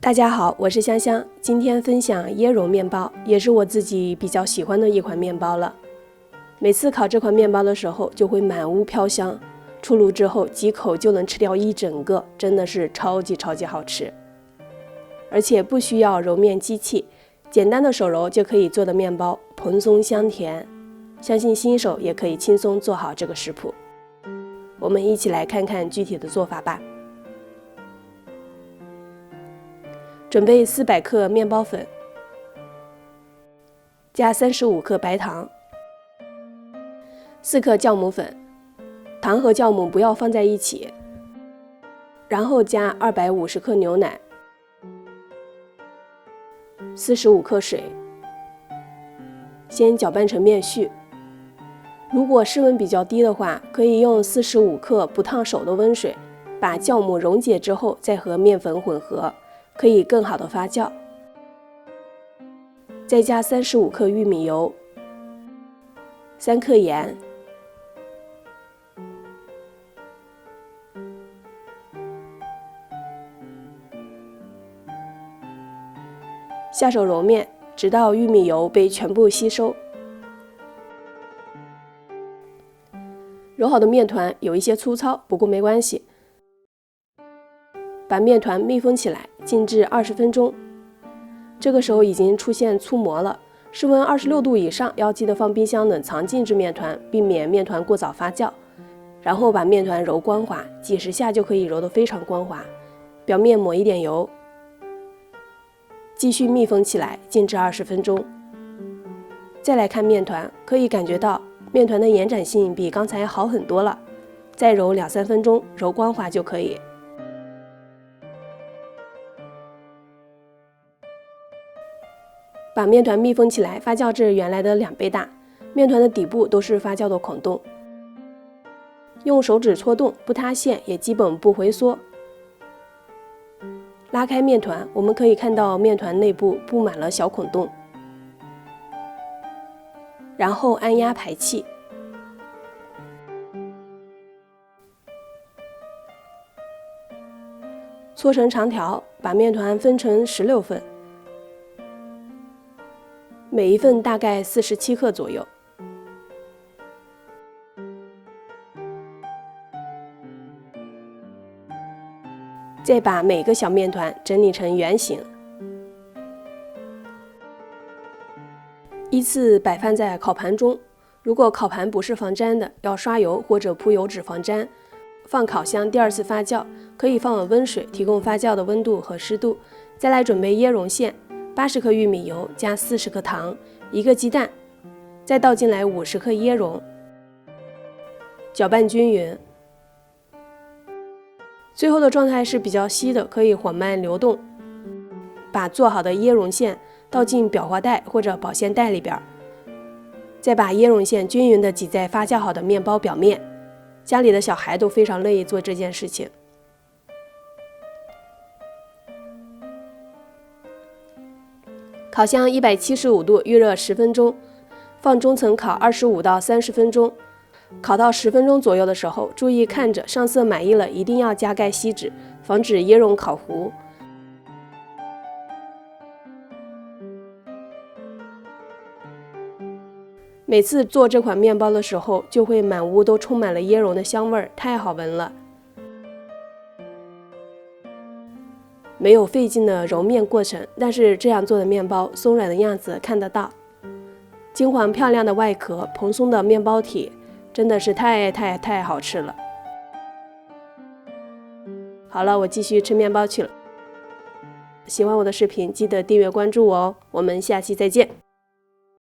大家好，我是香香，今天分享椰蓉面包，也是我自己比较喜欢的一款面包了。每次烤这款面包的时候，就会满屋飘香，出炉之后几口就能吃掉一整个，真的是超级好吃。而且不需要揉面机器，简单的手揉就可以做的面包，蓬松香甜，相信新手也可以轻松做好这个食谱。我们一起来看看具体的做法吧。准备400克面包粉，加35克白糖，4克酵母粉，糖和酵母不要放在一起，然后加250克牛奶，45克水，先搅拌成面絮。如果室温比较低的话，可以用45克不烫手的温水，把酵母溶解之后再和面粉混合，可以更好的发酵。再加35克玉米油，3克盐，下手揉面，直到玉米油被全部吸收。揉好的面团有一些粗糙，不过没关系。把面团密封起来，静置20分钟。这个时候已经出现粗膜了，室温26度以上，要记得放冰箱冷藏静置面团，避免面团过早发酵。然后把面团揉光滑，几十下就可以揉得非常光滑。表面抹一点油，继续密封起来，静置20分钟。再来看面团，可以感觉到面团的延展性比刚才好很多了。再揉2-3分钟，揉光滑就可以。把面团密封起来，发酵至原来的2倍大，面团的底部都是发酵的孔洞。用手指戳动，不塌陷，也基本不回缩。拉开面团，我们可以看到面团内部布满了小孔洞。然后按压排气。搓成长条，把面团分成16份，每一份大概47克左右。再把每个小面团整理成圆形，依次摆放在烤盘中。如果烤盘不是防粘的，要刷油或者铺油纸防粘。放烤箱第2次发酵，可以放温水，提供发酵的温度和湿度。再来准备椰蓉馅，80克玉米油加40克糖，1个鸡蛋，再倒进来50克椰蓉，搅拌均匀。最后的状态是比较稀的，可以缓慢流动。把做好的椰蓉馅倒进裱花袋或者保鲜袋里边，再把椰蓉馅均匀地挤在发酵好的面包表面。家里的小孩都非常乐意做这件事情。烤箱175度预热10分钟，放中层烤25到30分钟。烤到10分钟左右的时候，注意看着上色满意了，一定要加盖锡纸，防止椰蓉烤糊。每次做这款面包的时候，就会满屋都充满了椰蓉的香味儿，太好闻了。没有费劲的揉面过程，但是这样做的面包松软的样子看得到，金黄漂亮的外壳，蓬松的面包体，真的是太好吃了。好了，我继续吃面包去了。喜欢我的视频，记得订阅关注我哦，我们下期再见。